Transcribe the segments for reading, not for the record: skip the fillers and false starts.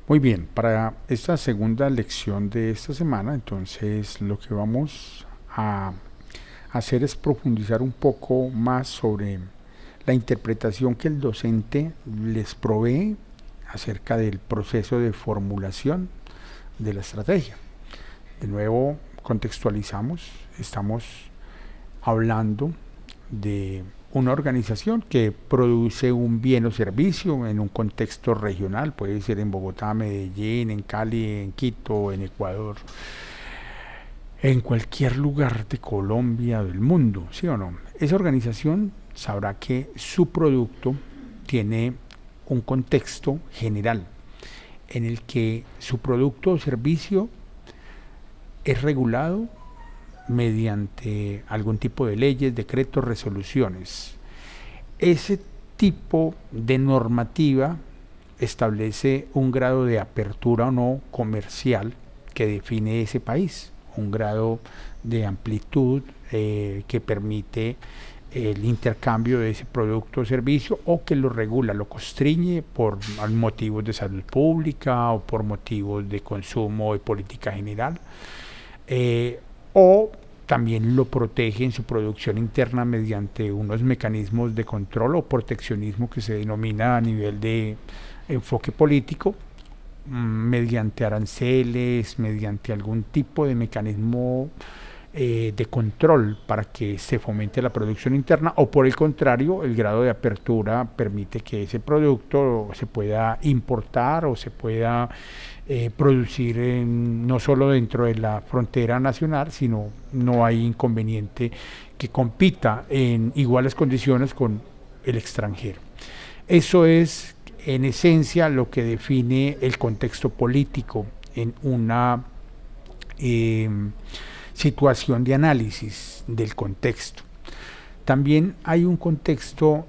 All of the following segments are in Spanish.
Muy bien, para esta segunda lección de esta semana, entonces lo que vamos a hacer es profundizar un poco más sobre la interpretación que el docente les provee acerca del proceso de formulación de la estrategia. De nuevo, contextualizamos, estamos hablando de una organización que produce un bien o servicio en un contexto regional, puede ser en Bogotá, Medellín, en Cali, en Quito, en Ecuador, en cualquier lugar de Colombia o del mundo, ¿sí o no? Esa organización sabrá que su producto tiene un contexto general en el que su producto o servicio es regulado mediante algún tipo de leyes, decretos, resoluciones. Ese tipo de normativa establece un grado de apertura o no comercial que define ese país, un grado de amplitud que permite el intercambio de ese producto o servicio, o que lo regula, lo constriñe por motivos de salud pública o por motivos de consumo y política general, o también lo protege en su producción interna mediante unos mecanismos de control o proteccionismo que se denomina a nivel de enfoque político, mediante aranceles, mediante algún tipo de mecanismo de control para que se fomente la producción interna, o por el contrario, el grado de apertura permite que ese producto se pueda importar o se pueda producir no solo dentro de la frontera nacional, sino no hay inconveniente que compita en iguales condiciones con el extranjero. Eso es en esencia lo que define el contexto político en una situación de análisis del contexto. También hay un contexto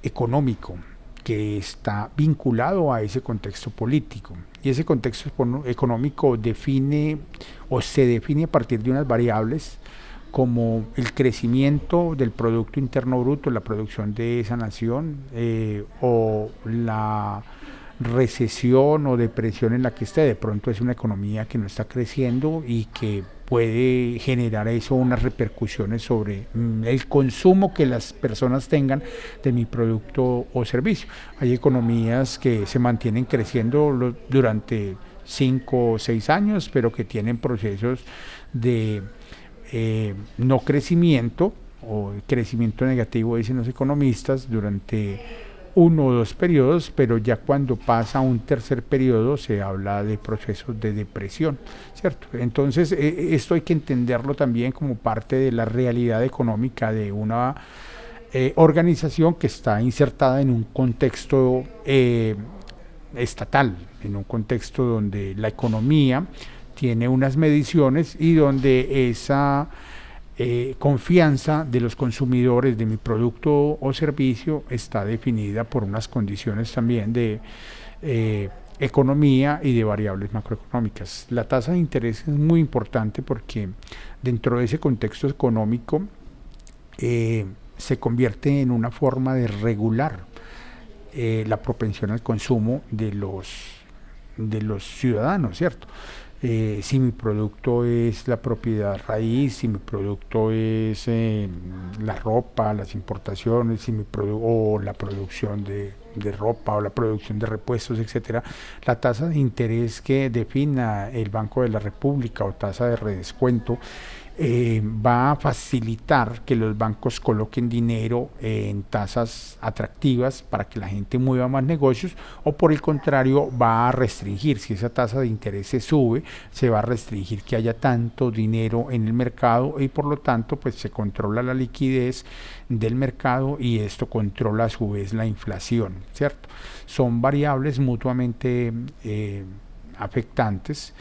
económico que está vinculado a ese contexto político, y ese contexto económico define o se define a partir de unas variables como el crecimiento del Producto Interno Bruto, la producción de esa nación, o la recesión o depresión en la que esté. De pronto es una economía que no está creciendo y que puede generar eso unas repercusiones sobre el consumo que las personas tengan de mi producto o servicio. Hay economías que se mantienen creciendo durante 5 o 6 años, pero que tienen procesos de no crecimiento o crecimiento negativo, dicen los economistas, durante 1 o 2 periodos, pero ya cuando pasa un tercer periodo se habla de procesos de depresión, ¿cierto? Entonces esto hay que entenderlo también como parte de la realidad económica de una organización que está insertada en un contexto estatal, en un contexto donde la economía tiene unas mediciones y donde esa confianza de los consumidores de mi producto o servicio está definida por unas condiciones también de economía y de variables macroeconómicas. La tasa de interés es muy importante porque dentro de ese contexto económico se convierte en una forma de regular la propensión al consumo de los ciudadanos, ¿cierto? Si mi producto es la propiedad raíz, si mi producto es la ropa, las importaciones, si o la producción de ropa o la producción de repuestos, etcétera, la tasa de interés que defina el Banco de la República o tasa de redescuento va a facilitar que los bancos coloquen dinero en tasas atractivas para que la gente mueva más negocios, o por el contrario va a restringir. Si esa tasa de interés se sube, se va a restringir que haya tanto dinero en el mercado, y por lo tanto pues se controla la liquidez del mercado y esto controla a su vez la inflación, ¿cierto? Son variables mutuamente afectantes,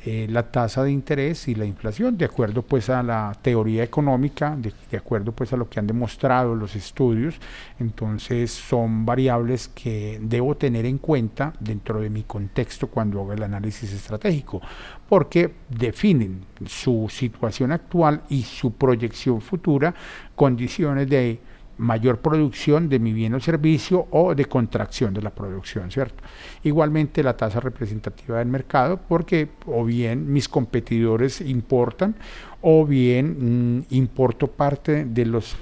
la tasa de interés y la inflación, de acuerdo pues a la teoría económica, de acuerdo pues a lo que han demostrado los estudios. Entonces son variables que debo tener en cuenta dentro de mi contexto cuando hago el análisis estratégico, porque definen su situación actual y su proyección futura, condiciones de mayor producción de mi bien o servicio o de contracción de la producción, ¿cierto? Igualmente la tasa representativa del mercado, porque o bien mis competidores importan o bien importo parte de los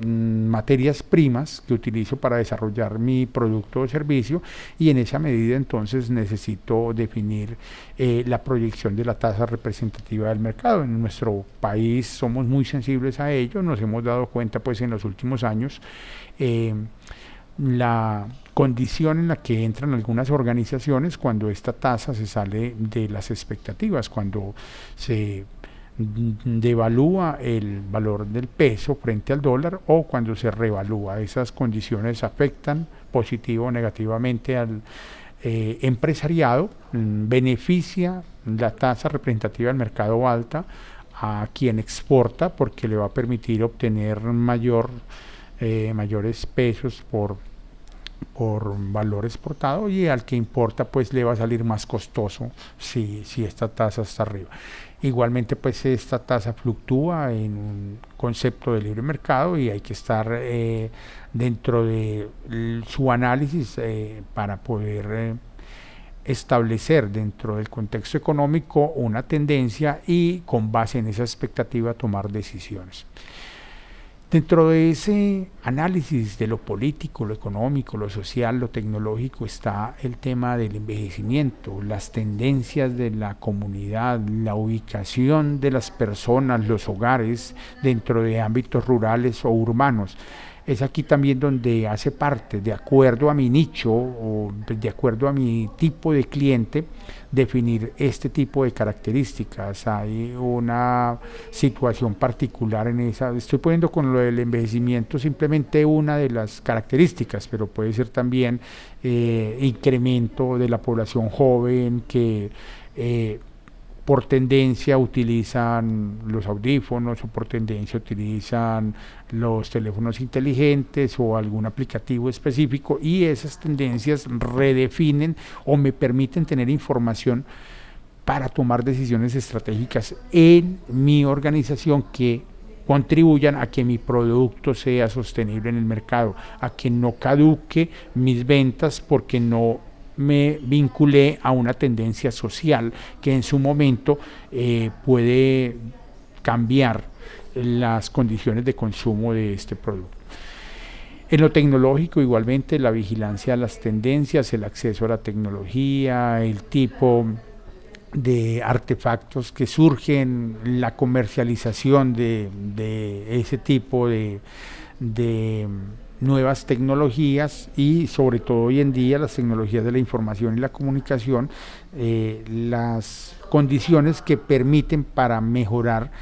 materias primas que utilizo para desarrollar mi producto o servicio, y en esa medida entonces necesito definir la proyección de la tasa representativa del mercado. En nuestro país somos muy sensibles a ello, nos hemos dado cuenta pues en los últimos años la condición en la que entran algunas organizaciones cuando esta tasa se sale de las expectativas, cuando se devalúa el valor del peso frente al dólar o cuando se revalúa. Esas condiciones afectan positivo o negativamente al empresariado, beneficia la tasa representativa del mercado alta a quien exporta porque le va a permitir obtener mayores pesos por valor exportado, y al que importa pues le va a salir más costoso si esta tasa está arriba. Igualmente pues esta tasa fluctúa en un concepto de libre mercado y hay que estar dentro de su análisis para poder establecer dentro del contexto económico una tendencia y con base en esa expectativa tomar decisiones. Dentro de ese análisis de lo político, lo económico, lo social, lo tecnológico, está el tema del envejecimiento, las tendencias de la comunidad, la ubicación de las personas, los hogares dentro de ámbitos rurales o urbanos. Es aquí también donde hace parte, de acuerdo a mi nicho o de acuerdo a mi tipo de cliente, definir este tipo de características. Hay una situación particular en esa. Estoy poniendo con lo del envejecimiento simplemente una de las características, pero puede ser también incremento de la población joven que por tendencia utilizan los audífonos o por tendencia utilizan los teléfonos inteligentes o algún aplicativo específico, y esas tendencias redefinen o me permiten tener información para tomar decisiones estratégicas en mi organización que contribuyan a que mi producto sea sostenible en el mercado, a que no caduque mis ventas porque no me vinculé a una tendencia social que en su momento puede cambiar las condiciones de consumo de este producto. En lo tecnológico, igualmente, la vigilancia de las tendencias, el acceso a la tecnología, el tipo de artefactos que surgen, la comercialización de ese tipo de nuevas tecnologías, y sobre todo hoy en día las tecnologías de la información y la comunicación, las condiciones que permiten para mejorar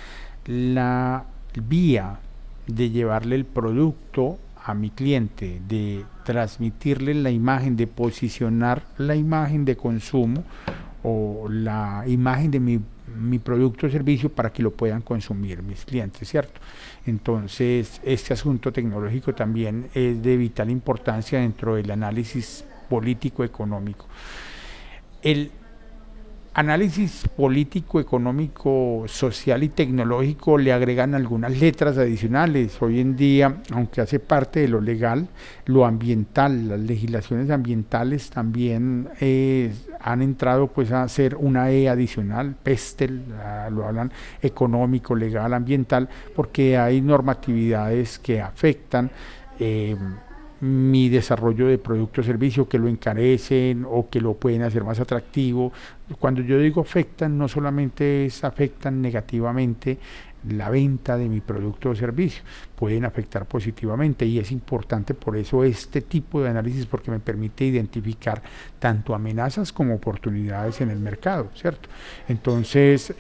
la vía de llevarle el producto a mi cliente, de transmitirle la imagen, de posicionar la imagen de consumo o la imagen de mi producto o servicio para que lo puedan consumir mis clientes, ¿cierto? Entonces, este asunto tecnológico también es de vital importancia dentro del análisis político-económico. El análisis político, económico, social y tecnológico le agregan algunas letras adicionales. Hoy en día, aunque hace parte de lo legal, lo ambiental, las legislaciones ambientales también han entrado pues a ser una E adicional, PESTEL, lo hablan económico, legal, ambiental, porque hay normatividades que afectan mi desarrollo de producto o servicio, que lo encarecen o que lo pueden hacer más atractivo. Cuando yo digo afectan, no solamente afectan negativamente la venta de mi producto o servicio, pueden afectar positivamente, y es importante por eso este tipo de análisis, porque me permite identificar tanto amenazas como oportunidades en el mercado, ¿cierto? Entonces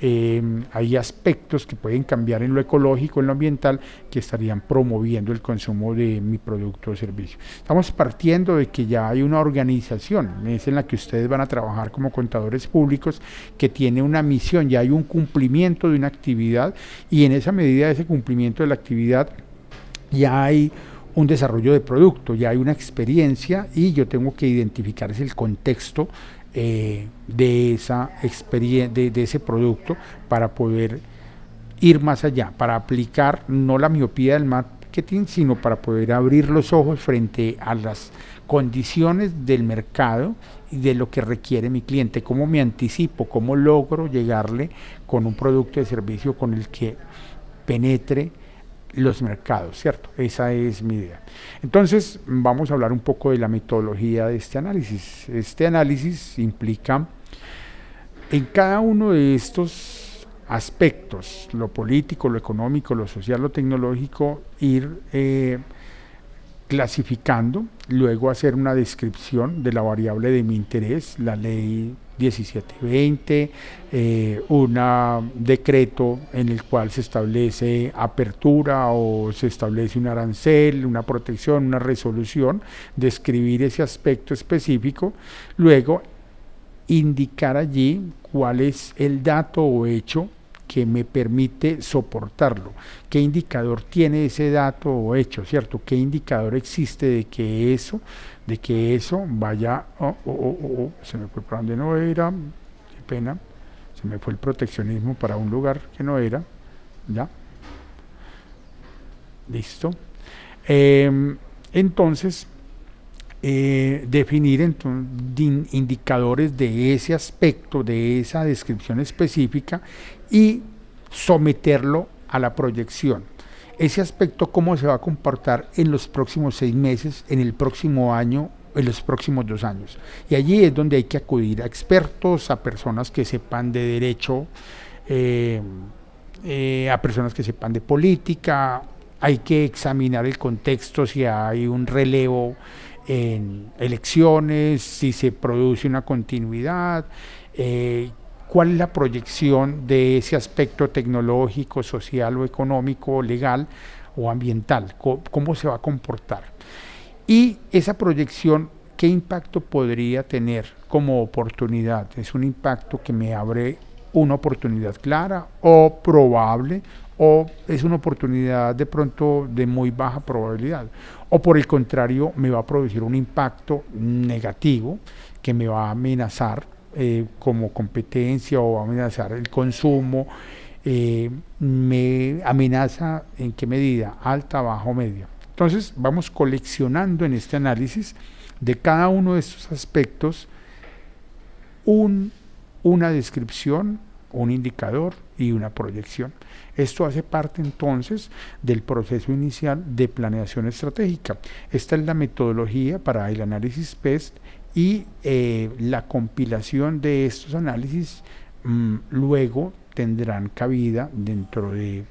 hay aspectos que pueden cambiar en lo ecológico, en lo ambiental, que estarían promoviendo el consumo de mi producto o servicio. Estamos partiendo de que ya hay una organización, es en la que ustedes van a trabajar como contadores públicos, que tiene una misión, ya hay un cumplimiento de una actividad, y en esa medida de ese cumplimiento de la actividad ya hay un desarrollo de producto, ya hay una experiencia, y yo tengo que identificar el contexto de esa experiencia, de ese producto, para poder ir más allá, para aplicar no la miopía del mar, marketing, sino para poder abrir los ojos frente a las condiciones del mercado y de lo que requiere mi cliente, cómo me anticipo, cómo logro llegarle con un producto de servicio con el que penetre los mercados, ¿cierto? Esa es mi idea. Entonces, vamos a hablar un poco de la metodología de este análisis. Este análisis implica en cada uno de estos aspectos, lo político, lo económico, lo social, lo tecnológico, ir clasificando, luego hacer una descripción de la variable de mi interés, la ley 1720, un decreto en el cual se establece apertura o se establece un arancel, una protección, una resolución, describir ese aspecto específico, luego indicar allí cuál es el dato o hecho que me permite soportarlo, qué indicador tiene ese dato o hecho, ¿cierto? ¿Qué indicador existe de que eso vaya, se me fue para donde no era, qué pena, se me fue el proteccionismo para un lugar que no era, ya, listo. Entonces, definir indicadores de ese aspecto, de esa descripción específica y someterlo a la proyección. Ese aspecto, cómo se va a comportar en los próximos 6 meses, en el próximo año, en los próximos 2 años. Y allí es donde hay que acudir a expertos, a personas que sepan de derecho, a personas que sepan de política. Hay que examinar el contexto, si hay un relevo en elecciones, si se produce una continuidad, cuál es la proyección de ese aspecto tecnológico, social o económico, legal o ambiental, cómo se va a comportar. Y esa proyección, ¿qué impacto podría tener como oportunidad? ¿Es un impacto que me abre una oportunidad clara o probable, o es una oportunidad de pronto de muy baja probabilidad, o por el contrario me va a producir un impacto negativo que me va a amenazar como competencia o va a amenazar el consumo? ¿Me amenaza en qué medida? ¿Alta, baja o media? Entonces vamos coleccionando en este análisis de cada uno de estos aspectos una descripción, un indicador y una proyección. Esto hace parte entonces del proceso inicial de planeación estratégica. Esta es la metodología para el análisis PEST y la compilación de estos análisis luego tendrán cabida dentro de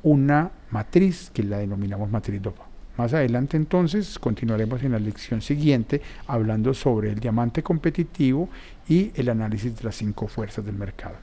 una matriz que la denominamos matriz DOPA. Más adelante entonces continuaremos en la lección siguiente hablando sobre el diamante competitivo y el análisis de las 5 fuerzas del mercado.